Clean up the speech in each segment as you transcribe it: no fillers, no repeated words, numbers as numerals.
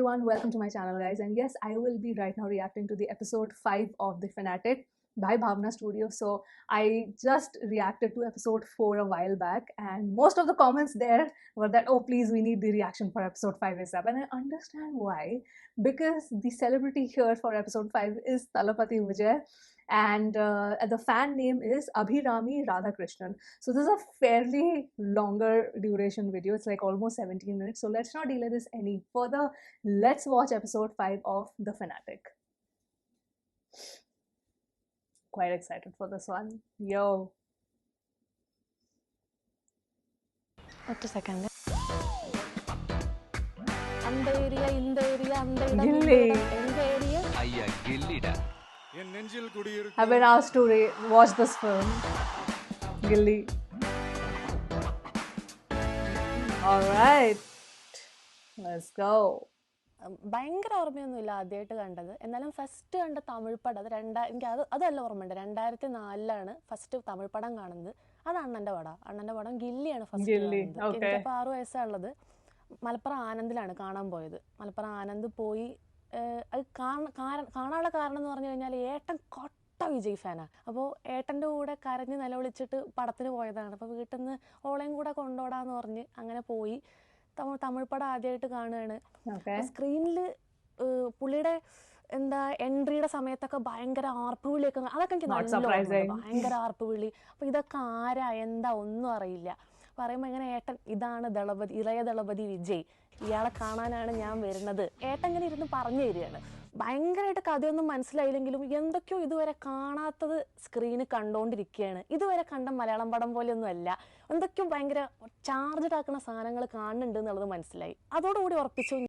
everyone, welcome to my channel guys, and yes, I will be right now reacting to the episode 5 of The Fanatic by Bhavna Studio. So I just reacted to episode 4 a while back, and most of the comments there were that, oh please, we need the reaction for episode 5 is up. And I understand why, because the celebrity here for episode 5 is Talapati Vijay, and the fan name is Abhirami Radhakrishnan. So this is a fairly longer duration video. It's like almost 17 minutes. So let's not delay this any further. Let's watch episode 5 of The Fanatic. Quite excited for this one. Yo. Wait a second. And the area, in the area, and the area. I've been asked to watch this film. Gilly. Alright. Let's go. ഭയങ്കര ഓർമ്മയൊന്നുമില്ല ആദ്യമായിട്ട് കണ്ടത്. എന്നാലും first കണ്ട തമിഴ് പടം അത് എനിക്ക് അതല്ല ഓർമ്മയുണ്ട്. 2004 ഫസ്റ്റ് തമിഴ് പടം കാണുന്നത്. അത് അണ്ണൻ്റെ പടം ഗില്ലിയാണ് ഫസ്റ്റ് കാണുന്നത്. എനിക്കിപ്പോൾ 6 വയസ്സാണുള്ളത്. മലപ്പുറം ആനന്ദിലാണ് കാണാൻ പോയത്. മലപ്പുറം ആനന്ദ് പോയി. അത് കാണാനുള്ള കാരണം എന്ന് പറഞ്ഞു കഴിഞ്ഞാൽ ഏട്ടൻ കൊട്ട വിജയ് ഫാനാണ്. അപ്പോൾ ഏട്ടൻ്റെ കൂടെ കരഞ്ഞ് നിലവിളിച്ചിട്ട് പടത്തിന് പോയതാണ്. അപ്പോൾ വീട്ടിൽ നിന്ന് ഓളയും കൂടെ കൊണ്ടോടാന്ന് പറഞ്ഞ് അങ്ങനെ പോയി. തമിഴ് പടം ആദ്യമായിട്ട് കാണുകയാണ്. സ്ക്രീനിൽ പുള്ളിയുടെ എൻട്രിയുടെ സമയത്തൊക്കെ ഭയങ്കര ആർപ്പുവിളിയൊക്കെ, അതൊക്കെ എനിക്ക് ഭയങ്കര ആർപ്പുവിളി. അപ്പോൾ ഇതൊക്കെ ആരാ എന്താ ഒന്നും അറിയില്ല. പറയുമ്പോൾ ഇങ്ങനെ ഏട്ടൻ ഇതാണ് ഇളയ ദളപതി വിജയ്, ഇയാളെ കാണാനാണ് ഞാൻ വരുന്നത്. ഏട്ടൻ ഇങ്ങനെ ഇരുന്ന് പറഞ്ഞു തരികയാണ്. ഭയങ്കരമായിട്ട് കഥയൊന്നും മനസ്സിലായില്ലെങ്കിലും എന്തൊക്കെയോ ഇതുവരെ കാണാത്തത് സ്ക്രീന് കണ്ടുകൊണ്ടിരിക്കുകയാണ്. ഇതുവരെ കണ്ട മലയാളം പടം പോലെയൊന്നും അല്ല. എന്തൊക്കെയോ ഭയങ്കര ചാർജ്ഡ് ആക്കുന്ന സാധനങ്ങൾ കാണുന്നുണ്ട് എന്നുള്ളത് മനസ്സിലായി. അതോടുകൂടി ഉറപ്പിച്ചു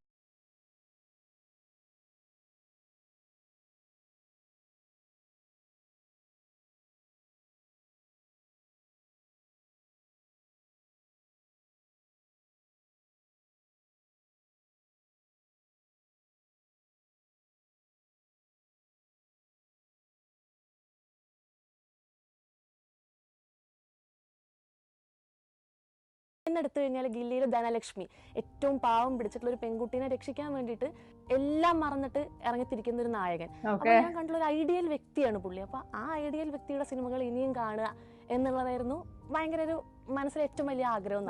എടുത്തു കഴിഞ്ഞാൽ ഗില്ലിയിലെ ധനലക്ഷ്മി ഏറ്റവും പാവം പിടിച്ചിട്ടുള്ള ഒരു പെൺകുട്ടീനെ രക്ഷിക്കാൻ വേണ്ടിയിട്ട് എല്ലാം മറന്നിട്ട് ഇറങ്ങിത്തിരിക്കുന്ന ഒരു നായകൻ. അപ്പൊ ഞാൻ കണ്ടുള്ള ഒരു ഐഡിയൽ വ്യക്തിയാണ് പുള്ളി. അപ്പൊ ആ ഐഡിയൽ വ്യക്തിയുടെ സിനിമകൾ ഇനിയും കാണുക എന്നുള്ളതായിരുന്നു ഭയങ്കര ഒരു മനസ്സിലെ ഏറ്റവും വലിയ ആഗ്രഹം.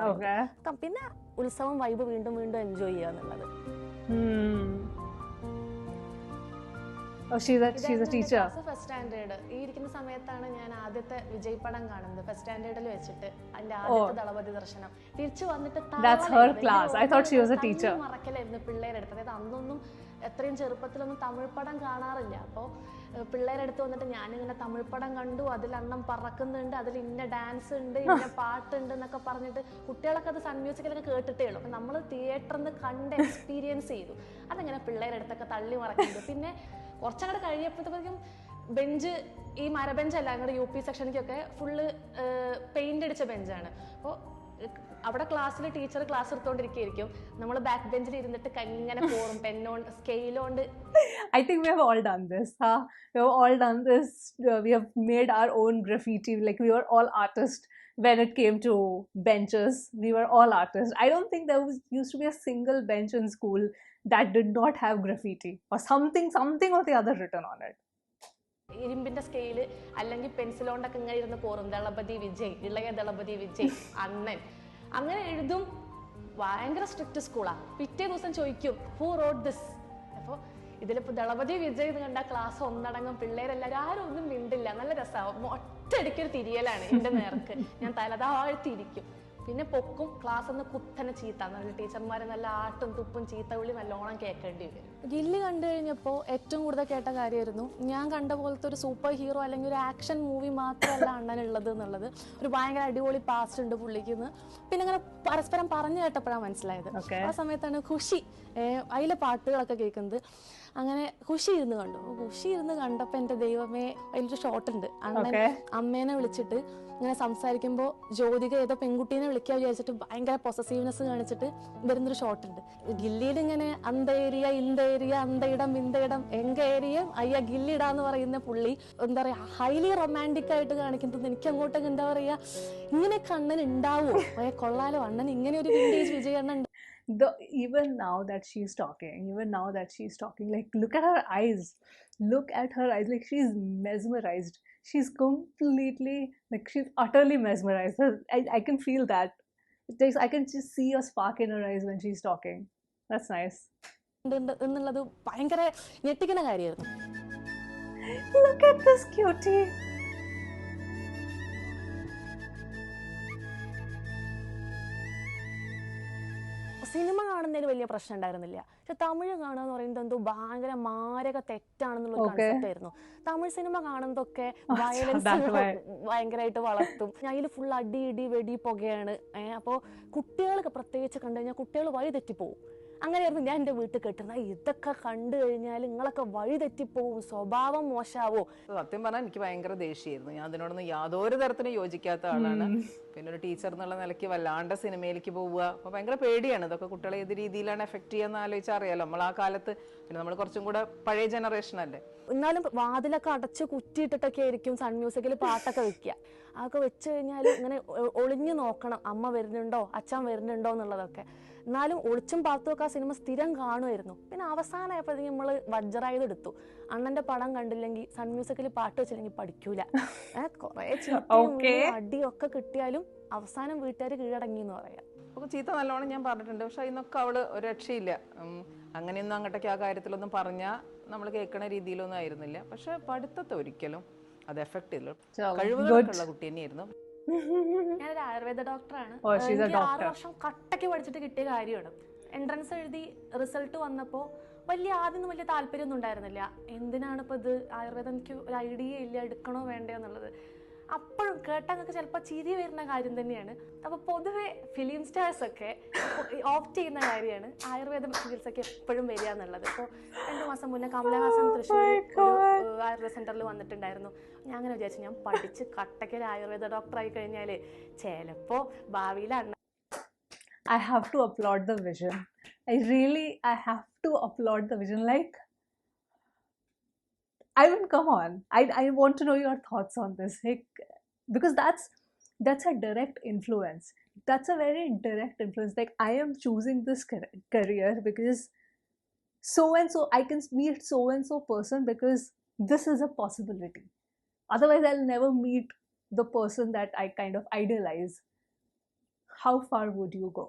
പിന്നെ ഉത്സവം വൈബ് വീണ്ടും വീണ്ടും എൻജോയ് ചെയ്യുക എന്നുള്ളത്. Oh, she's a teacher. First standard ഈ ഇരിക്കുന്ന സമയത്താണ് ഞാൻ ആദ്യത്തെ വിജയ് പടം കാണുന്നത്. ഫസ്റ്റ് സ്റ്റാൻഡേർഡിൽ വെച്ചിട്ട് അതിന്റെ ആദ്യത്തെ ദളപതി ദർശനം. തിരിച്ചു വന്നിട്ട് മറക്കലായിരുന്നു പിള്ളേരെടുത്ത്. അതായത് അന്നൊന്നും എത്രയും ചെറുപ്പത്തിലൊന്നും തമിഴ് പടം കാണാറില്ല. അപ്പോൾ പിള്ളേരെടുത്ത് വന്നിട്ട് ഞാനിങ്ങനെ തമിഴ് പടം കണ്ടു, അതിൽ അണ്ണം പറക്കുന്നുണ്ട്, അതിൽ ഇന്ന ഡാൻസ് ഉണ്ട്, ഇന്ന പാട്ടുണ്ട് എന്നൊക്കെ പറഞ്ഞിട്ട് കുട്ടികളൊക്കെ അത് സൺ മ്യൂസിക്കിലൊക്കെ കേട്ടിട്ടേ ഉള്ളൂ. അപ്പം നമ്മൾ തിയേറ്ററിൽ നിന്ന് കണ്ട് എക്സ്പീരിയൻസ് ചെയ്തു. അതങ്ങനെ പിള്ളേരെടുത്തൊക്കെ തള്ളി മറക്കുന്നുണ്ട്. പിന്നെ കുറച്ചങ്ങോട്ട് കഴിയപ്പോഴത്തേക്കും ബെഞ്ച് ഈ മരബെഞ്ചല്ല, അങ്ങോട്ട് UP സെക്ഷനിലേക്കൊക്കെ ഫുള്ള് പെയിന്റ് അടിച്ച ബെഞ്ചാണ്. അപ്പോൾ അവിടെ ക്ലാസ്സിൽ ടീച്ചർ ക്ലാസ് എടുത്തോണ്ടിരിക്കും, നമ്മൾ ബാക്ക് ബെഞ്ചിൽ ഇരുന്നിട്ട് ഇങ്ങനെ പോറും പെന്നോണ്ട് സ്കെയിലോണ്ട്. I think we have all done this. We have all done this. We have made our own graffiti. Like we were all artists when it came to benches. We were all artists. I don't think there used to be a single bench in school that did not have graffiti or something or the other written on it. ഇരുമ്പിന്റെ scale അല്ലെങ്കിൽ പെൻസിലോണ്ടൊക്കെ ഇങ്ങനെ ഇരുന്ന് പോറും ദളപതി വിജയ്, ഇളയ ദളപതി വിജയ്, അണ്ണൻ അങ്ങനെ എഴുതും. ഭയങ്കര strict സ്കൂളാ. പിറ്റേ ദിവസം ചോദിക്കും ഹൂ റോട്ട് ദിസ്. അപ്പോൾ ഇതിലിപ്പോൾ ദളപതി വിജയ് എന്ന് കണ്ട ക്ലാസ് ഒന്നടങ്കം പിള്ളേരെല്ലാവരും ആരും ഒന്നും മിണ്ടില്ല. നല്ല രസമാവും. ഒറ്റയടിക്കൊരു തിരിയലാണ് എൻ്റെ നേർക്ക്. ഞാൻ തലതാഴ്ത്തിയിരിക്കും. പിന്നെ പൊക്കും ക്ലാസ് ഒന്ന് കുത്തനെ ചീത്ത. നല്ല ടീച്ചർമാരെ നല്ല ആട്ടും തുപ്പും ചീത്ത വിളി നല്ലോണം കേൾക്കേണ്ടി വരും. ഗില്ലി കണ്ടു കഴിഞ്ഞപ്പോൾ ഏറ്റവും കൂടുതൽ കേട്ട കാര്യമായിരുന്നു, ഞാൻ കണ്ട പോലത്തെ ഒരു സൂപ്പർ ഹീറോ അല്ലെങ്കിൽ ഒരു ആക്ഷൻ മൂവി മാത്രമല്ല അണ്ണനുള്ളത് എന്നുള്ളത്. ഒരു ഭയങ്കര അടിപൊളി പാസ്റ്റ് ഉണ്ട് പുള്ളിക്ക്. പിന്നെ അങ്ങനെ പരസ്പരം പറഞ്ഞു കേട്ടപ്പോഴാണ് മനസ്സിലായത്. ആ സമയത്താണ് ഖുഷി അതിലെ പാട്ടുകളൊക്കെ കേൾക്കുന്നത്. അങ്ങനെ ഖുഷി ഇരുന്ന് കണ്ടപ്പോൾ എൻ്റെ ദൈവമേ, അതിലൊരു ഷോട്ട് ഉണ്ട്. അമ്മേനെ വിളിച്ചിട്ട് ഇങ്ങനെ സംസാരിക്കുമ്പോൾ ജ്യോതിക ഏതോ പെൺകുട്ടീനെ വിളിക്കാൻ വിചാരിച്ചിട്ട് ഭയങ്കര പൊസസീവ്നെസ് കാണിച്ചിട്ട് വരുന്നൊരു ഷോട്ട് ഉണ്ട്. ഗില്ലിയിൽ ഇങ്ങനെ അന്ത ഏരിയ ഇന്ത ഏരിയ അന്തയിടം ഇന്ത എങ്ക ഏരിയ അയ്യ ഗില്ലിടാന്ന് പറയുന്ന പുള്ളി എന്താ പറയാ ഹൈലി റൊമാൻറ്റിക് ആയിട്ട് കാണിക്കുന്നത്. എനിക്ക് അങ്ങോട്ടൊക്കെ എന്താ പറയാ, ഇങ്ങനെ അണ്ണൻ ഉണ്ടാവോ, കൊള്ളാലോ അണ്ണൻ ഇങ്ങനെ ഒരു vintage വിജയണ്ണൻ. Even now that she's talking, like look at her eyes. Look at her eyes, like she's mesmerized. She's completely, like she's utterly mesmerized. I can feel that. I can just see a spark in her eyes when she's talking. That's nice. എന്നുള്ളത് ഭയങ്കര ഞെട്ടിക്കുന്ന കാര്യമായിരുന്നു. Look at this cutie. Cinema കാണുന്നതിൽ വലിയ പ്രശ്നം ഉണ്ടായിരുന്നില്ല. പക്ഷെ തമിഴ് കാണുക എന്ന് പറയുന്നത് എന്തോ ഭയങ്കര മാരക തെറ്റാണെന്നുള്ള കൺസെപ്റ്റ് ആയിരുന്നു. തമിഴ് സിനിമ കാണുന്നതൊക്കെ വയലൻസ് ഭയങ്കരമായിട്ട് വളർത്തും. അതിൽ ഫുൾ അടി ഇടി വെടി പുകയാണ്. അപ്പോൾ കുട്ടികൾക്ക് പ്രത്യേകിച്ച് കണ്ടു കഴിഞ്ഞാൽ കുട്ടികൾ വഴി തെറ്റിപ്പോവും. അങ്ങനെയായിരുന്നു ഞാൻ എൻ്റെ വീട്ടിൽ കേട്ടിരുന്നത്. ഇതൊക്കെ കണ്ടു കഴിഞ്ഞാൽ നിങ്ങളൊക്കെ വഴി തെറ്റിപ്പോവും, സ്വഭാവം മോശമാവോ. സത്യം പറഞ്ഞാൽ എനിക്ക് ഭയങ്കര ദേഷ്യമായിരുന്നു. ഞാൻ അതിനോടൊന്നും യാതൊരു തരത്തിലും യോജിക്കാത്ത ആളാണ്. പിന്നെ ഒരു ടീച്ചർ എന്നുള്ള നിലയ്ക്ക് വല്ലാണ്ട് സിനിമയിലേക്ക് പോവുക, അപ്പോൾ ഭയങ്കര പേടിയാണ്. ഇതൊക്കെ കുട്ടികളെ ഏത് രീതിയിലാണ് എഫക്ട് ചെയ്യാന്ന് ആലോചിച്ചാൽ അറിയാലോ. നമ്മൾ ആ കാലത്ത്, പിന്നെ നമ്മൾ കുറച്ചും കൂടെ പഴയ ജനറേഷൻ അല്ലേ. എന്നാലും വാതിലൊക്കെ അടച്ച് കുറ്റിയിട്ടിട്ടൊക്കെ ആയിരിക്കും സൺ മ്യൂസിക്കിൽ പാട്ടൊക്കെ വെക്കുക. അതൊക്കെ വെച്ച് കഴിഞ്ഞാൽ ഇങ്ങനെ ഒളിഞ്ഞു നോക്കണം, അമ്മ വരുന്നുണ്ടോ അച്ഛൻ വരുന്നുണ്ടോ എന്നുള്ളതൊക്കെ. എന്നാലും ഒളിച്ചും പാത്തുമൊക്കെ ആ സിനിമ സ്ഥിരം കാണുമായിരുന്നു. പിന്നെ അവസാനമായപ്പോഴത്തേക്കും നമ്മൾ വജ്രായത് എടുത്തു. അണ്ണന്റെ പടം കണ്ടില്ലെങ്കിൽ സൺ മ്യൂസിക്കിൽ പാട്ട് വെച്ചില്ലെങ്കിൽ പഠിക്കൂല. കുറെ അടിയൊക്കെ കിട്ടിയാലും അവസാനം വീട്ടുകാർ കീഴടങ്ങി എന്ന് പറയാം. അപ്പോൾ ചീത്ത നല്ലോണം ഞാൻ പറഞ്ഞിട്ടുണ്ട്. പക്ഷെ അതിനൊക്കെ അവള് ഒരു രക്ഷയില്ല. അങ്ങനെയൊന്നും അങ്ങോട്ടേക്ക് ആ കാര്യത്തിലൊന്നും പറഞ്ഞാൽ നമ്മൾ കേൾക്കണ രീതിയിലൊന്നും ആയിരുന്നില്ല. പക്ഷെ പഠിത്തത്തെ ഒരിക്കലും അത് എഫക്ട് ചെയ്തില്ല. കഴിവുകളുള്ള കുട്ടി തന്നെയായിരുന്നു. ഞാനൊരു ആയുർവേദ ഡോക്ടറാണ്. 6 വർഷം കട്ടയ്ക്ക് പഠിച്ചിട്ട് കിട്ടിയ കാര്യമാണ്. എൻട്രൻസ് എഴുതി റിസൾട്ട് വന്നപ്പോൾ ആദ്യം വലിയ താല്പര്യമൊന്നും ഉണ്ടായിരുന്നില്ല. എന്തിനാണ് ഇപ്പോൾ ഇത് ആയുർവേദം, എനിക്ക് ഒരു ഐഡിയ ഇല്ല എടുക്കണോ വേണ്ടയോ എന്നുള്ളത്. അപ്പോഴും കേട്ടാൽ നിങ്ങൾക്ക് ചിലപ്പോൾ ചിരി വരുന്ന കാര്യം തന്നെയാണ്. അപ്പോൾ പൊതുവെ ഫിലിം സ്റ്റാർസൊക്കെ ഓപ്റ്റ് ചെയ്യുന്ന കാര്യമാണ് ആയുർവേദം ചികിത്സയ്ക്ക് എപ്പോഴും വരിക എന്നുള്ളത്. ഇപ്പോൾ 2 മാസം മുന്നേ കമലഹാസൻ തൃശ്ശൂർ ആയുർവേദ സെന്ററിൽ വന്നിട്ടുണ്ടായിരുന്നു. ഞാൻ അങ്ങനെ വിചാരിച്ചു, ഞാൻ പഠിച്ച് കട്ടയ്ക്ക് ഒരു ആയുർവേദ ഡോക്ടറായി കഴിഞ്ഞാൽ ചിലപ്പോൾ ഭാവിയിൽ I have to applaud the vision. I have to applaud the vision. Like, I mean, come on. I want to know your thoughts on this. Like, because that's a direct influence. That's a very direct influence. Like, I am choosing this career because so and so, I can meet so and so person because this is a possibility. Otherwise, I'll never meet the person that I kind of idolize. How far would you go?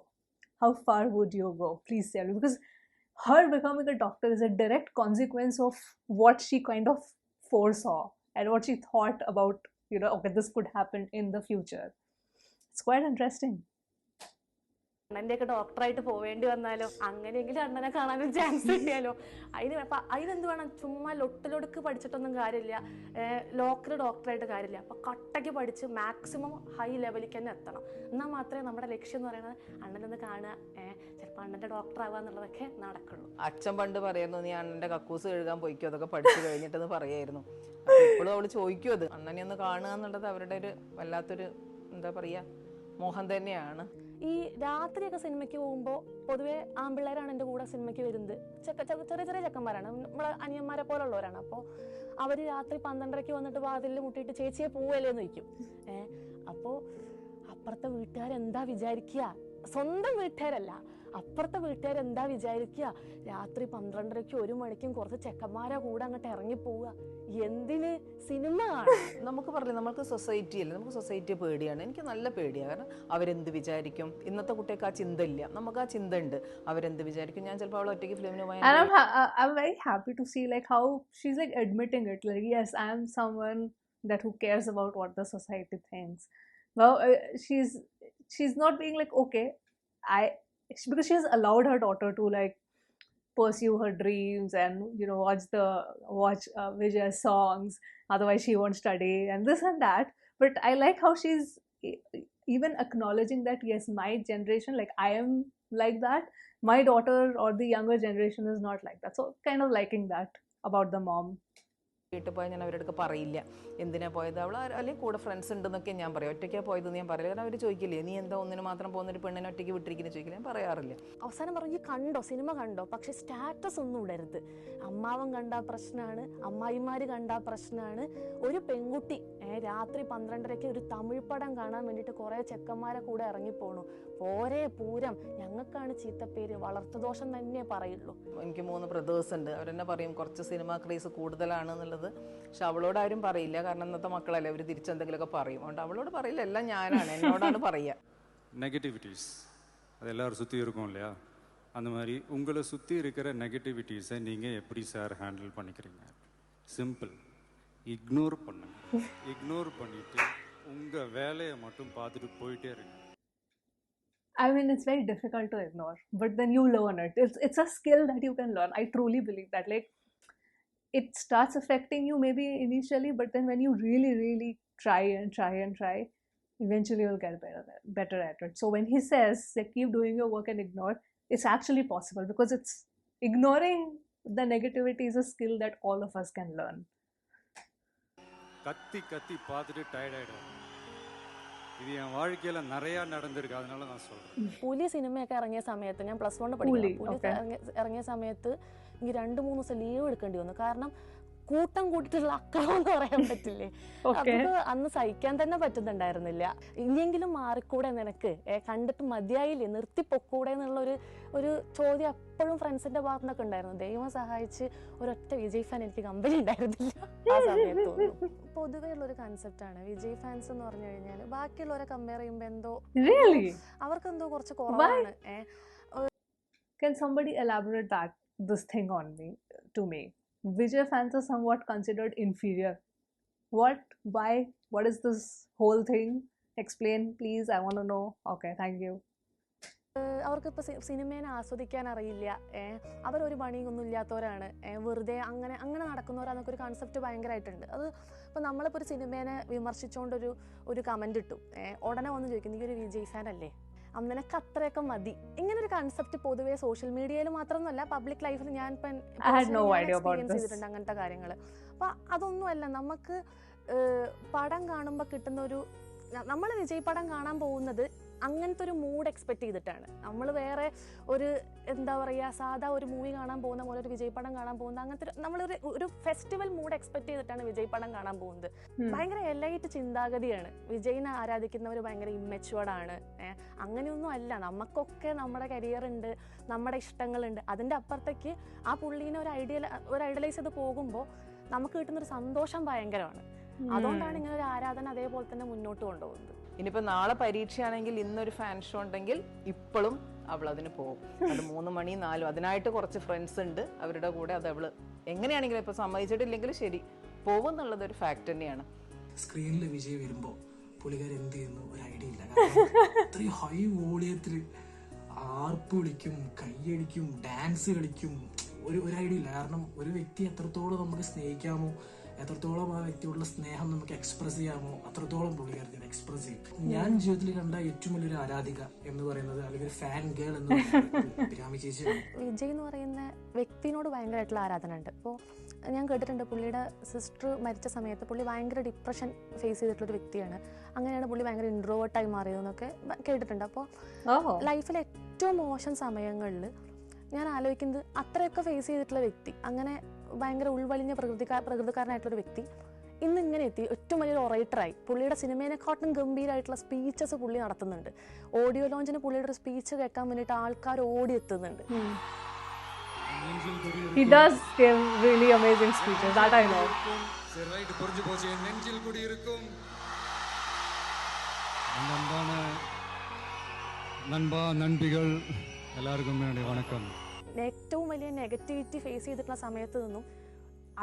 How far would you go? Please tell me. Because her becoming a doctor is a direct consequence of what she kind of foresaw and what she thought about, okay, this could happen in the future. It's quite interesting. അണ്ണൻ്റെയൊക്കെ ഡോക്ടറായിട്ട് പോവേണ്ടി വന്നാലോ, അങ്ങനെയെങ്കിലും അണ്ണനെ കാണാനും chance കിട്ടിയാലോ. അതിനെന്ത് വേണം, ചുമ്മാ ലൊട്ടിലൊടുക്ക് പഠിച്ചിട്ടൊന്നും കാര്യമില്ല. ലോക്കൽ ഡോക്ടറായിട്ട് കാര്യമില്ല. അപ്പോൾ കട്ടയ്ക്ക് പഠിച്ച് മാക്സിമം ഹൈ ലെവലിലേക്ക് തന്നെ എത്തണം. എന്നാൽ മാത്രമേ നമ്മുടെ ലക്ഷ്യം എന്ന് പറയുന്നത് അണ്ണനൊന്ന് കാണുക, ചിലപ്പോൾ അണ്ണൻ്റെ ഡോക്ടർ ആവുക എന്നുള്ളതൊക്കെ നടക്കുള്ളൂ. അച്ഛൻ പണ്ട് പറയായിരുന്നു, നീ അണ്ണൻ്റെ കക്കൂസ് കഴുകാൻ പോയിക്കോ, അതൊക്കെ പഠിച്ചു കഴിഞ്ഞിട്ടെന്ന് പറയായിരുന്നു. ഇപ്പോഴും അവള് ചോദിക്കും അത്. അണ്ണനെ ഒന്ന് കാണുക എന്നുള്ളത് അവരുടെ ഒരു വല്ലാത്തൊരു എന്താ പറയുക മോഹം തന്നെയാണ്. ഈ രാത്രിയൊക്കെ സിനിമയ്ക്ക് പോകുമ്പോൾ പൊതുവെ ആൺപിള്ളേരാണ് എൻ്റെ കൂടെ സിനിമയ്ക്ക് വരുന്നത്. ചെറിയ ചെറിയ ചെക്കന്മാരാണ്, നമ്മളെ അനിയന്മാരെ പോലുള്ളവരാണ്. അപ്പോൾ അവർ രാത്രി 12:30 വന്നിട്ട് വാതിലിൽ മുട്ടിയിട്ട് ചേച്ചിയെ പോവല്ലേ എന്ന് ചോദിക്കും. അപ്പോൾ അപ്പുറത്തെ വീട്ടുകാരെന്താ വിചാരിക്കുക, സ്വന്തം വീട്ടുകാരല്ല, അപ്പുറത്തെ വീട്ടുകാരെന്താ വിചാരിക്കുക, രാത്രി 12:30 1 മണിക്കും കുറച്ച് ചെക്കന്മാരെ കൂടെ അങ്ങോട്ട് ഇറങ്ങിപ്പോവുക. എന്തിന്? സിനിമ കാണാൻ. നമുക്ക് പറഞ്ഞില്ല, നമുക്ക് സൊസൈറ്റി അല്ലേ, നമുക്ക് സൊസൈറ്റിയെ പേടിയാണ്. എനിക്ക് നല്ല പേടിയാണ്. കാരണം അവരെന്ത് വിചാരിക്കും. ഇന്നത്തെ കുട്ടികൾക്ക് ആ ചിന്ത ഇല്ല, നമുക്ക് ആ ചിന്ത ഉണ്ട്. അവരെന്ത് വിചാരിക്കും. ഞാൻ ചിലപ്പോൾ അവളെ ഒറ്റയ്ക്ക് ഫിലിമിന് പോയാൽ I'm very happy to see like how she's like admitting it. Like, yes, I am someone that who cares about what the society thinks. Well, she's not being like, okay, because she has allowed her daughter to like pursue her dreams and watch Vijay's songs. Otherwise she won't study and this and that. But I like how she's even acknowledging that yes, my generation, like I am like that, my daughter or the younger generation is not like that. So kind of liking that about the mom. വീട്ടിൽ പോയാൽ ഞാൻ അവരുടെ അടുത്ത് പറയില്ല എന്തിനാ പോയത്, അവൾ അല്ലെങ്കിൽ കൂടെ ഫ്രണ്ട്സ് ഉണ്ടെന്നൊക്കെ ഞാൻ പറയും. ഒറ്റയ്ക്കാണ് പോയതെന്ന് ഞാൻ പറയില്ല. കാരണം അവർ ചോദിക്കില്ലേ നീ എന്താ ഒന്നിന് മാത്രം പോകുന്നൊരു പെണ്ണിനെ ഒറ്റയ്ക്ക് വിട്ടിരിക്കുന്നത് ചോദിക്കില്ല, ഞാൻ പറയാറില്ല. അവസാനം പറഞ്ഞു കണ്ടോ സിനിമ കണ്ടോ, പക്ഷെ സ്റ്റാറ്റസ് ഒന്നും ഇടരുത്. അമ്മാവൻ കണ്ടാ പ്രശ്നമാണ്, അമ്മായിമാര് കണ്ടാ പ്രശ്നമാണ്. ഒരു പെൺകുട്ടി രാത്രി 12:30 ഒരു തമിഴ് പടം കാണാൻ വേണ്ടിയിട്ട് കുറേ ചെക്കന്മാരെ കൂടെ ഇറങ്ങിപ്പോണു. പോരേ പൂരം, ഞങ്ങൾക്കാണ് ചീത്തപ്പേര്, വളർത്തുദോഷം തന്നെ പറയുള്ളൂ. എനിക്ക് 3 ബ്രദേഴ്സ് ഉണ്ട്. അവരെന്നെ പറയും കുറച്ച് സിനിമ ക്രേസ് കൂടുതലാണ് എന്നുള്ളത്. പക്ഷെ അവളോട് ആരും പറയില്ല, കാരണം ഇന്നത്തെ മക്കളല്ലേ, അവർ തിരിച്ചെന്തെങ്കിലുമൊക്കെ പറയും. അതുകൊണ്ട് അവളോട് പറയില്ല, എല്ലാം ഞാനാണ്, എന്നോടാണ് പറയുക. நெகட்டிவிட்டிஸ் அது எல்லோரும் சுற்றி இருக்கும் இல்லையா, அந்த மாதிரி உங்களை சுற்றி இருக்கிற நெகட்டிவிட்டிஸை நீங்கள் எப்படி சார் ஹேண்டில் பண்ணிக்கிறீங்க? சிம்பிள், இக்னோர் பண்ணுங்க. இக்னோர் பண்ணிவிட்டு உங்கள் வேலையை மட்டும் பார்த்துட்டு போயிட்டே இருங்க. I mean, it's very difficult to ignore, but then you learn it. It's a skill that you can learn. I truly believe that. Like, it starts affecting you maybe initially, but then when you really, really try and try and try, eventually you'll get better at it. So when he says that keep doing your work and ignore, it's actually possible, because it's ignoring the negativity is a skill that all of us can learn. கத்தி கத்தி பார்த்துட்டு tired ஆகிடும். ഇത് ഞാൻ வாழ்க்கையில நிறையா നടന്നിருக்கு, அதனால நான் சொல்றேன். പുലി സിനിമയൊക്കെ ഇറങ്ങിയ സമയത്ത് ഞാൻ +1 പഠിക്കുന്നു. പുലി ഇറങ്ങിയ സമയത്ത് എനിക്ക് 2-3 ദിവസം ലീവ് എടുക്കേണ്ടി വന്നു. കാരണം കൂട്ടം കൂട്ടിട്ടുള്ള അക്രമം എന്ന് പറയാൻ പറ്റില്ലേ, അതൊക്കെ അന്ന് സഹിക്കാൻ തന്നെ പറ്റുന്നുണ്ടായിരുന്നില്ല. ഇനിയെങ്കിലും മാറിക്കൂടെ നിനക്ക്, കണ്ടിട്ട് മതിയായില്ലേ, നിർത്തിപ്പൊക്കൂടെ എന്നുള്ള ഒരു ചോദ്യം എപ്പോഴും ഫ്രണ്ട്സിന്റെ ഭാഗത്തു നിന്നൊക്കെ ഉണ്ടായിരുന്നു. ദൈവം സഹായിച്ച് ഒരൊറ്റ വിജയ് ഫാൻ എനിക്ക് കമ്പനി ഉണ്ടായിരുന്നില്ല ആ സമയത്ത്. പൊതുവേ ഉള്ളൊരു കൺസെപ്റ്റാണ് വിജയ് ഫാൻസ് എന്ന് പറഞ്ഞു കഴിഞ്ഞാൽ ബാക്കിയുള്ളവരെ കമ്പയർ ചെയ്യുമ്പോ എന്തോ അവർക്കെന്തോ കുറച്ച് കുറവാണ്. Can somebody elaborate this thing on me to me? Vijay fans are somewhat considered inferior. What? Why? What is this whole thing? Explain, please. I want to know. Okay, thank you. അവർക്കിപ്പോൾ സിനിമേനെ ആസ്വദിക്കാൻ അറിയില്ല, അവരൊരു പണിയൊന്നും ഇല്ലാത്തവരാണ്, വെറുതെ അങ്ങനെ നടക്കുന്നവരാന്നൊക്കെ ഒരു concept ഭയങ്കരമായിട്ടുണ്ട്. അത് ഇപ്പോൾ നമ്മളിപ്പോൾ ഒരു സിനിമേനെ വിമർശിച്ചുകൊണ്ടൊരു കമൻറ്റ് ഇട്ടു, ഉടനെ വന്ന് ചോദിക്കും നീ ഒരു വിജയ് ഫാൻ അല്ലേ, നിനക്ക് അത്രയൊക്കെ മതി. ഇങ്ങനൊരു കൺസെപ്റ്റ് പൊതുവേ സോഷ്യൽ മീഡിയയിൽ മാത്രമല്ല പബ്ലിക് ലൈഫിൽ ഞാൻ എക്സ്പീരിയൻസ് ചെയ്തിട്ടുണ്ട് അങ്ങനത്തെ കാര്യങ്ങൾ. അപ്പം അതൊന്നുമല്ല, നമുക്ക് പടം കാണുമ്പോൾ കിട്ടുന്ന നമ്മൾ വിജയ് പടം കാണാൻ പോകുന്നത് അങ്ങനത്തെ ഒരു മൂഡ് എക്സ്പെക്ട് ചെയ്തിട്ടാണ്. നമ്മൾ വേറെ ഒരു എന്താ പറയുക സാധാ ഒരു മൂവി കാണാൻ പോകുന്ന പോലെ ഒരു വിജയ് പടം കാണാൻ പോകുന്നത് അങ്ങനത്തെ നമ്മളൊരു ഫെസ്റ്റിവൽ മൂഡ് എക്സ്പെക്ട് ചെയ്തിട്ടാണ് വിജയ് പടം കാണാൻ പോകുന്നത്. ഭയങ്കര എലൈറ്റ് ചിന്താഗതിയാണ്. വിജയിനെ ആരാധിക്കുന്നവർ ഭയങ്കര ഇമ്മെച്യൂർഡ് ആണ്. അങ്ങനെയൊന്നും അല്ല, നമുക്കൊക്കെ നമ്മുടെ കരിയർ ഉണ്ട്, നമ്മുടെ ഇഷ്ടങ്ങളുണ്ട്. അതിൻ്റെ അപ്പുറത്തേക്ക് ആ പുള്ളീനെ ഒരു ഐഡലൈസ് ചെയ്ത് പോകുമ്പോൾ നമുക്ക് കിട്ടുന്നൊരു സന്തോഷം ഭയങ്കരമാണ്. അതുകൊണ്ടാണ് ഇങ്ങനെ ഒരു ആരാധന അതേപോലെ തന്നെ മുന്നോട്ട് കൊണ്ടുപോകുന്നത്. ഇനിയിപ്പോൾ നാളെ പരീക്ഷയാണെങ്കിൽ ഇന്നൊരു ഫാൻ ഷോ ഉണ്ടെങ്കിൽ ഇപ്പോഴും അവൾ അതിന് പോകും. അത് 3 മണി 4 അതിനായിട്ട് കുറച്ച് ഫ്രണ്ട്സ് ഉണ്ട്, അവരുടെ കൂടെ അത് അവള് എങ്ങനെയാണെങ്കിലും ഇപ്പൊ സമ്മതിച്ചിട്ടില്ലെങ്കിൽ ശരി പോകും എന്നുള്ളത് ഒരു ഫാക്ട് തന്നെയാണ്. സ്ക്രീനിൽ വിജയ് വരുമ്പോൾ പുള്ളിക്കാർ എന്ത് ചെയ്യുന്നു ഒരു ഐഡിയ ഇല്ല. അത്രയും ഹൈ വോളിയത്തിൽ ആർപ്പ് വിളിക്കും, കൈയടിക്കും, ഡാൻസ് കളിക്കും, ഒരു ഐഡിയ ഇല്ല. കാരണം ഒരു വ്യക്തി എത്രത്തോളം നമുക്ക് സ്നേഹിക്കാമോ, എത്രത്തോളം ആ വ്യക്തിയോടുള്ള സ്നേഹം നമുക്ക് എക്സ്പ്രസ് ചെയ്യാമോ അത്രത്തോളം പുള്ളിക്കാരത്തിന് എക്സ്പ്രസ് ചെയ്യും. ഞാൻ ജീവിതത്തിൽ കണ്ട ഏറ്റവും വലിയൊരു ആരാധിക എന്ന് പറയുന്നത്, അല്ലെങ്കിൽ ഫാൻ ഗേൾ എന്ന് പറയുന്നത് അഭിരാമി ചേച്ചിയാണ്. വിജയ് എന്ന് പറയുന്ന വ്യക്തിനോട് ഭയങ്കരമായിട്ടുള്ള ആരാധന ഉണ്ട്. അപ്പോൾ ഞാൻ കേട്ടിട്ടുണ്ട് പുള്ളിയുടെ സിസ്റ്റർ മരിച്ച സമയത്ത് പുള്ളി ഭയങ്കര ഡിപ്രഷൻ ഫേസ് ചെയ്തിട്ടുള്ളൊരു വ്യക്തിയാണ്. അങ്ങനെയാണ് പുള്ളി ഭയങ്കര ഇൻട്രോവേർട്ടായി മാറിയതെന്നൊക്കെ കേട്ടിട്ടുണ്ട്. അപ്പോൾ ലൈഫിലെ ഏറ്റവും മോശം സമയങ്ങളിൽ ഞാൻ ആലോചിക്കുന്നത് അത്രയൊക്കെ ഫേസ് ചെയ്തിട്ടുള്ള വ്യക്തി, അങ്ങനെ ഭയങ്കര ഉൾവലിഞ്ഞ പ്രകൃതിക്കാരനായിട്ടുള്ളൊരു വ്യക്തി ഇന്ന് ഇങ്ങനെ എത്തി ഏറ്റവും വലിയൊരു ഒറേറ്ററായി. പുള്ളിയുടെ സിനിമേനെക്കാട്ടും ഗംഭീരമായിട്ടുള്ള സ്പീച്ചസ് പുള്ളി നടത്തുന്നുണ്ട്. ഓഡിയോ ലോഞ്ചിന് പുള്ളിയുടെ ഒരു സ്പീച്ച് കേൾക്കാൻ വേണ്ടിയിട്ട് ആൾക്കാർ ഓടി എത്തുന്നുണ്ട്. He does give really amazing speeches, that I know. நண்பா நண்பிகள் എല്ലാവർക്കും വേണ്ടി വണക്കം. ഏറ്റവും വലിയ നെഗറ്റിവിറ്റി ഫേസ് ചെയ്തിട്ടുള്ള സമയത്ത് നിന്നും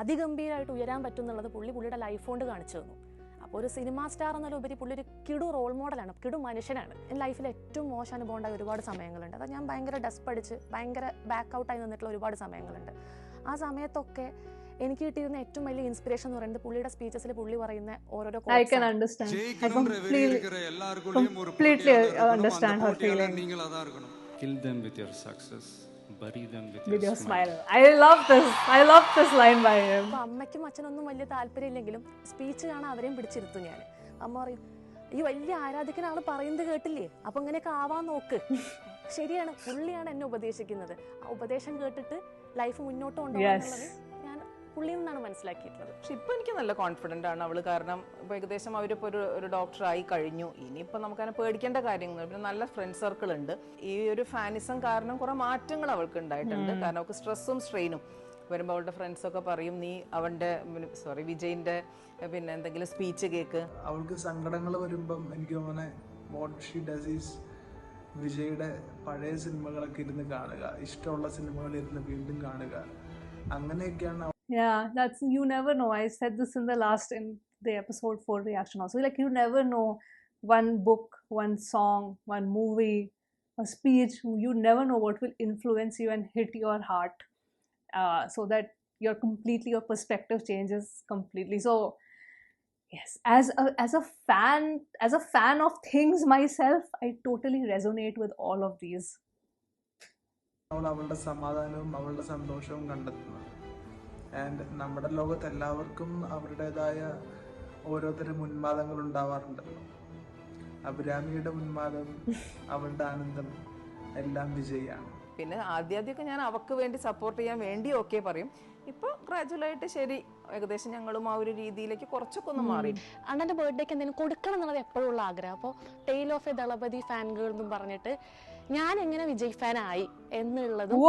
അതിഗംഭീരമായിട്ട് ഉയരാൻ പറ്റും എന്നുള്ളത് പുള്ളിയുടെ ലൈഫ് കൊണ്ട് കാണിച്ചു തന്നു. അപ്പോൾ ഒരു സിനിമാ സ്റ്റാർ എന്നതിലുപരി പുള്ളി ഒരു കിടു റോൾ മോഡലാണ്, കിടു മനുഷ്യനാണ്. എൻ്റെ ലൈഫിൽ ഏറ്റവും മോശം അനുഭവം ഉണ്ടായ ഒരുപാട് സമയങ്ങളുണ്ട്. അത് ഞാൻ ഭയങ്കര ഡെസ്പടിച്ച് ഭയങ്കര ബാക്ക് ഔട്ടായി നിന്നിട്ടുള്ള ഒരുപാട് സമയങ്ങളുണ്ട്. ആ സമയത്തൊക്കെ എനിക്ക് കിട്ടിയിരുന്ന ഏറ്റവും വലിയ ഇൻസ്പിറേഷൻ എന്ന് പറയുന്നത് പുള്ളിയുടെ സ്പീച്ചസിൽ പുള്ളി പറയുന്ന ഓരോരോ I can understand. I completely understand her feeling. Kill them with your success. bury them with With your your smile. smile. I love this line by him. അപ്പോൾ അമ്മയ്ക്കും അച്ഛനൊന്നും വലിയ താല്പര്യമില്ലെങ്കിലും സ്പീച്ച് കാണാൻ അവരെയും പിടിച്ചിരുത്തും ഞാൻ. അമ്മ പറയും, ഈ വലിയ ആരാധിക്കുന്ന ആൾ പറയുന്നത് കേട്ടില്ലേ, അപ്പം ഇങ്ങനെയൊക്കെ ആവാൻ നോക്ക്. ശരിയാണ്, പുള്ളിയാണ് എന്നെ ഉപദേശിക്കുന്നത്. ആ ഉപദേശം കേട്ടിട്ട് ലൈഫ് മുന്നോട്ട് കൊണ്ടുപോകുന്നത് ഞാൻ പുള്ളിയിൽ നിന്നാണ് മനസ്സിലാക്കിയിട്ടുള്ളത്. പക്ഷെ ഇപ്പൊ എനിക്ക് നല്ല കോൺഫിഡന്റ് ആണ് അവള്. കാരണം ഇപ്പൊ ഏകദേശം അവരിപ്പോ ഒരു ഡോക്ടറായി കഴിഞ്ഞു. ഇനിയിപ്പോ നമുക്കതിനെ പേടിക്കേണ്ട കാര്യങ്ങൾ, പിന്നെ നല്ല ഫ്രണ്ട് സർക്കിൾ ഉണ്ട്. ഈ ഒരു ഫാനിസം കാരണം കുറെ മാറ്റങ്ങൾ അവൾക്ക് ഉണ്ടായിട്ടുണ്ട്. കാരണം അവൾക്ക് സ്ട്രെസ്സും സ്ട്രെയിനും വരുമ്പോൾ അവളുടെ ഫ്രണ്ട്സൊക്കെ പറയും, നീ അവന്റെ വിജയിന്റെ പിന്നെ എന്തെങ്കിലും സ്പീച്ച് കേക്ക്. അവൾക്ക് സങ്കടങ്ങൾ വരുമ്പം എനിക്ക് തോന്നുന്നത് വാട്ട് ഷീ ഡസ് ഈസ് വിജയുടെ പഴയ സിനിമകളൊക്കെ ഇരുന്ന് കാണുക, ഇഷ്ടമുള്ള സിനിമകൾ ഇരുന്ന് വീണ്ടും കാണുക, അങ്ങനെയൊക്കെയാണ്. Yeah, that's, you never know. I said this in the episode 4 reaction also. Like, you never know, one book, one song, one movie, a speech, you never know what will influence you and hit your heart, so that your perspective changes completely. So yes, as a fan of things myself, I totally resonate with all of these. അവളുടെ സമാധാനവും അവളുടെ സന്തോഷവും കണ്ടെത്തുന്നത്. And നമ്മുടെ ലോകത്ത് എല്ലാവർക്കും അവരുടേതായ ഓരോരുത്തരും ഉന്മാദങ്ങൾ ഉണ്ടാവാറുണ്ടല്ലോ. അഭിരാമിയുടെ ഉന്മാദം, അവളുടെ ആനന്ദം എല്ലാം വിജയാണ്. പിന്നെ ആദ്യമൊക്കെ ഞാൻ അവൾക്ക് വേണ്ടി സപ്പോർട്ട് ചെയ്യാൻ വേണ്ടി ഓക്കെ പറയും. ഇപ്പോൾ ഗ്രാജുവലായിട്ട് ശരി, ഏകദേശം ഞങ്ങളും ആ ഒരു രീതിയിലേക്ക് കുറച്ചൊക്കെ ഒന്ന് മാറി. അണ്ണൻ്റെ ബർത്ത്ഡേക്ക് എന്തെങ്കിലും കൊടുക്കണം എന്നുള്ളത് എപ്പോഴും ഉള്ള ആഗ്രഹം. അപ്പോൾ tale of A Thalapathy fan girl എന്നും പറഞ്ഞിട്ട് ഞാൻ എങ്ങനെ വിജയ് ഫാൻ ആയി എന്നുള്ളതും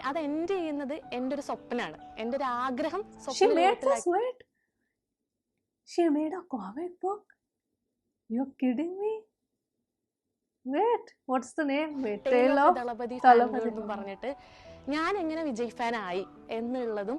അത് എൻഡ് ചെയ്യുന്നത് എൻ്റെ ഒരു സ്വപ്നമാണ്, എൻ്റെ ഒരു ആഗ്രഹം. She made a comic book? You're kidding me? Wait, what's the name? Tale of Thalapathy fan girl എന്നും പറഞ്ഞിട്ട് ഞാൻ എങ്ങനെ വിജയ് ഫാൻ ആയി എന്നുള്ളതും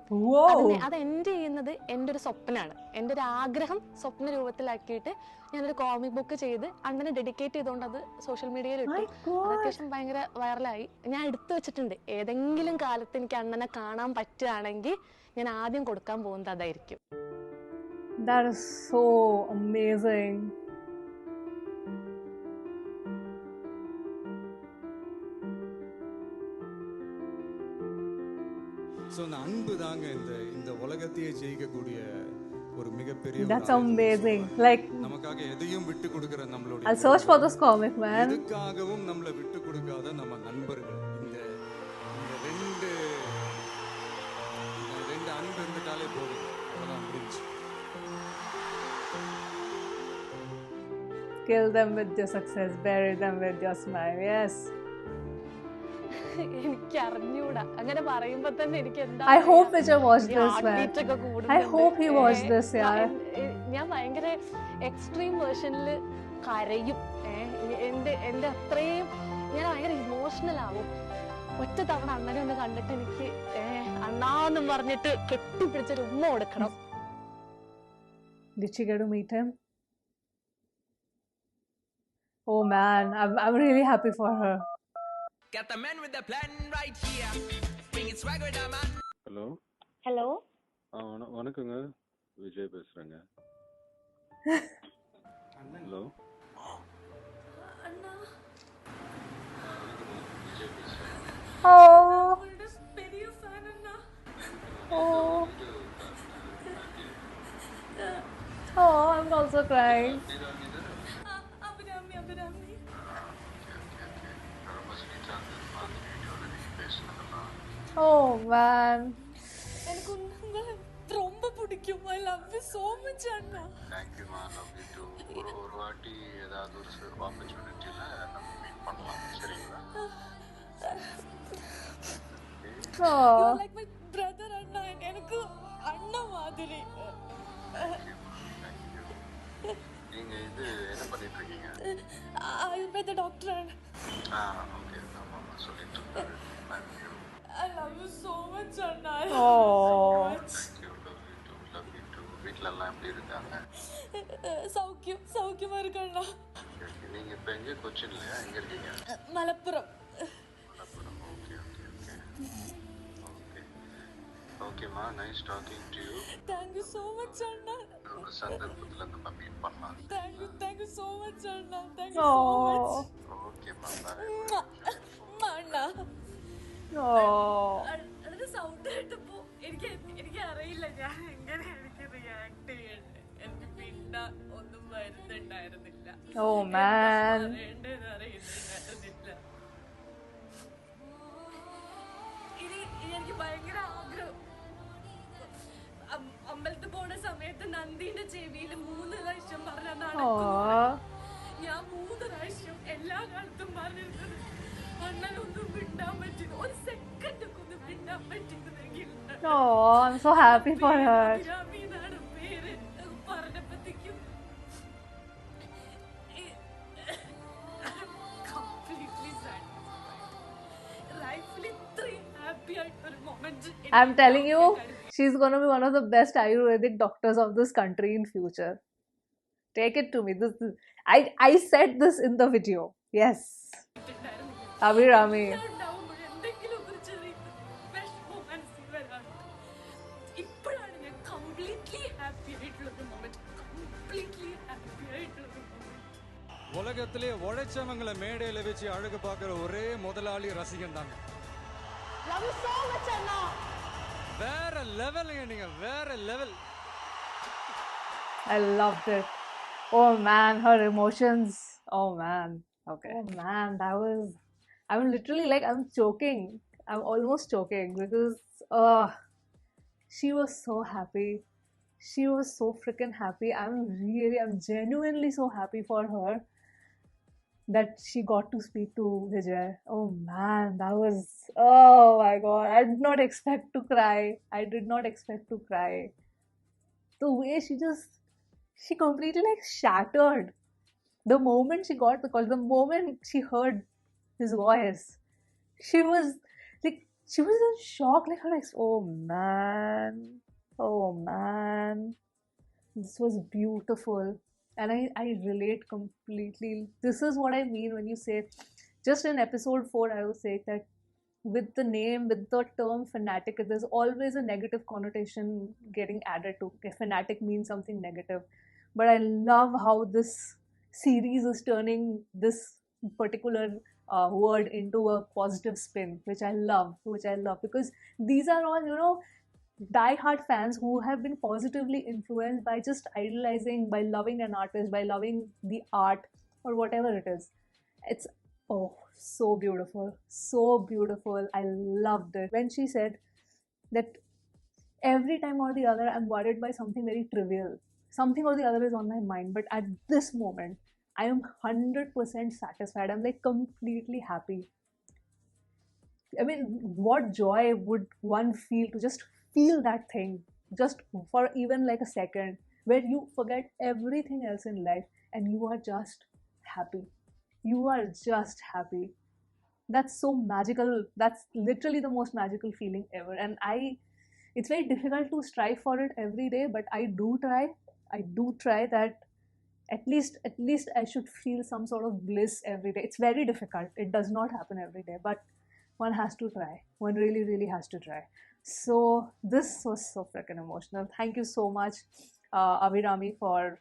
അത് എൻഡ് ചെയ്യുന്നത് എൻ്റെ ഒരു സ്വപ്നമാണ്, എൻ്റെ ഒരു ആഗ്രഹം സ്വപ്ന രൂപത്തിലാക്കിയിട്ട് ഞാനൊരു കോമിക് ബുക്ക് ചെയ്ത് അണ്ണനെ ഡെഡിക്കേറ്റ് ചെയ്തുകൊണ്ട് അത് സോഷ്യൽ മീഡിയയിൽ ഇട്ടു. അത് അത്യാവശ്യം ഭയങ്കര വൈറലായി. ഞാൻ എടുത്തു വെച്ചിട്ടുണ്ട്, ഏതെങ്കിലും കാലത്ത് എനിക്ക് അണ്ണനെ കാണാൻ പറ്റുകയാണെങ്കിൽ ഞാൻ ആദ്യം കൊടുക്കാൻ പോകുന്നത് അതായിരിക്കും. That is so amazing. So அந்த அன்பு தாங்க இந்த உலகத்தையே ஜெயிக்கக்கூடிய ஒரு மிகப்பெரிய. That's amazing. Like, நமக்காக எதையும் விட்டு கொடுக்கிற நம்மளுடைய, I'll search for this comic, man. எதுக்காகவும் நம்மளை விட்டு கொடுக்காத நம்ம நண்பர்கள். இந்த ரெண்டு அன்பு இருந்துட்டாலே போதும், அவ்வளோதான் முடிஞ்சு. Kill them with your success, bury them with your smile. Yes. എനിക്ക് അറിഞ്ഞൂടാ, അങ്ങനെ പറയുമ്പോ തന്നെ എനിക്ക് എന്താ. I hope Vijay watched this, man. I hope he watched this, yeah. ഞാൻ ഭയങ്കര എക്സ്ട്രീം വേർഷനിൽ കരയും. എന്റെ അത്രയും ഞാൻ ഭയങ്കര ഇമോഷണൽ ആവും. ഒറ്റ തവണ അണ്ണനെ ഒന്ന് കണ്ടിട്ട് എനിക്ക് അണ്ണാന്നും പറഞ്ഞിട്ട് കെട്ടിപ്പിടിച്ചൊരു ഉമ്മ കൊടുക്കണം. Did she get to meet him? Oh man, I'm really happy for her. Got the man with the plan right here. Bring it swag with the man. Hello வணக்கங்க, விஜய் பேசுறேங்க. Hello Oh. Oh, I'm also crying. Oh man. எனக்கு உங்களை ரொம்ப பிடிக்கும். I love you so much Anna. Thank you ma, love you too. ஒரு வாட்டி ஏதாவது ஒரு ஆப்பர்ச்சுனிட்டில நம்ம மீட் பண்ணலாம், சரிங்களா? You're like my brother அண்ணா. எனக்கு அண்ணா மாதிரி. நீங்க இது என்ன பண்ணிட்டு இருக்கீங்க? ஆயுர்வேத டாக்டர். ஓகே, ஆமா சொல்லிட்டு இருக்கேன். I love you so much Anna. Oh. Thank you, love you too. வீட்ல எல்லாம் எப்படி இருக்காங்க? சௌக்கியமா இருக்கண்ணா. நீங்க இப்ப எங்க, கொச்சின்லயா? எங்க இருக்கீங்க? Malappuram. Okay ma, nice talking to you. Thank you so much அண்ணா. ஒரு சந்தர்ப்பத்துல நம்ம மீட் பண்ணலாம். Thank you so much Anna. Thank you so much. Okay ma, bye. Anna. Oh. അതിന്റെ സൗണ്ട് കേട്ടപ്പോ എനിക്ക് അറിയില്ല ഞാൻ എങ്ങനെ എനിക്ക് റിയാക്ട് ചെയ്യണ്ടേ. എനിക്ക് പിന്നെ ഒന്നും വരുന്നുണ്ടായിരുന്നില്ല. Oh man. പറയേണ്ടതെന്ന് അറിയുന്നുണ്ടായിരുന്നില്ല. ഇനി എനിക്ക് ഭയങ്കര ആഗ്രഹം. അമ്പലത്തിൽ പോണ സമയത്ത് നന്ദിന്റെ ചെവിയിൽ 3 പ്രാവശ്യം പറഞ്ഞ നടക്കുന്നു. ഞാൻ 3 പ്രാവശ്യം എല്ലാ കാലത്തും പറഞ്ഞിരുന്നത് അണ്ണനൊന്നും മിണ്ടാൻ പറ്റില്ല. ഒരു സെക്കൻഡ് ഒക്കെ ഒന്ന് മിണ്ടാൻ പറ്റിയിരുന്നെങ്കിൽ. Oh, I'm so happy for her. Abhirami എന്നാണ് പേര് പറഞ്ഞപ്പോഴത്തേക്കും കംപ്ലീറ്റ്ലി സാറ്റിസ്ഫൈഡ്. ലൈഫിൽ ഇത്രയും ഹാപ്പി ആയിട്ടൊരു moment I'm telling you, she's going to be one of the best Ayurvedic doctors of this country in future. Take it to me. I said this in the video. Yes. Abhirami. ഉണ്ടാവുമ്പോൾ എന്തെങ്കിലും ഒരു ചെറിയ വിഷമം മനസ്സിൽ വരാറുണ്ട്. ഇപ്പോഴാണ് ഞാൻ completely happy ആയിട്ടുള്ളൊരു മൊമെന്റ്. കംപ്ലീറ്റ്ലി ഹാപ്പി ആയിട്ടുള്ളൊരു മൊമെന്റ്. உலகத்திலே உழைச்சவங்களை மேடையில வச்சு அழகு பார்க்குற ஒரே முதலாளி ரசிகன் தாங்க. வேற லெவலுங்க, நீங்க வேற level. I loved it. Oh man, her emotions. Oh man. Okay. Oh man, I'm literally like, I'm choking. I'm almost choking because she was so happy. She was so freaking happy. I'm genuinely so happy for her that she got to speak to Vijay. Oh man, oh my god. I did not expect to cry. I did not expect to cry. The way she completely like shattered the moment she got the call, the moment she heard his voice. She was in shock, like her oh man, this was beautiful. And I relate completely. This is what I mean when you say, just in episode 4 I was saying that with the name, with the term fanatic, there's always a negative connotation getting added to. Okay, fanatic means something negative, but I love how this series is turning this particular word into a positive spin, which I love, because these are all, you know, die-hard fans who have been positively influenced by just idolizing, by loving an artist, by loving the art or whatever it is. It's so beautiful, so beautiful. I loved it when she said that every time or the other I'm worried by something very trivial, something or the other is on my mind, but at this moment I am 100% satisfied. I'm like completely happy. I mean, what joy would one feel to just feel that thing, just for even like a second, where you forget everything else in life and you are just happy. You are just happy. That's so magical. That's literally the most magical feeling ever. And it's very difficult to strive for it every day, but I do try that at least I should feel some sort of bliss every day. It's very difficult. It does not happen every day, but one has to try. One really, really has to try. So this was so freaking emotional. Thank you so much, Abhirami, for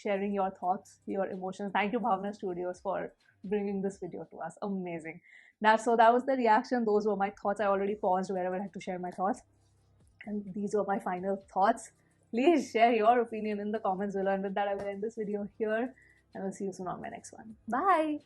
sharing your thoughts, your emotions. Thank you, Bhavna Studios, for bringing this video to us. Amazing. So that was the reaction. Those were my thoughts. I already paused wherever I had to share my thoughts. And these were my final thoughts. Please share your opinion in the comments below. And with that, I will end this video here. And I'll see you soon on my next one. Bye.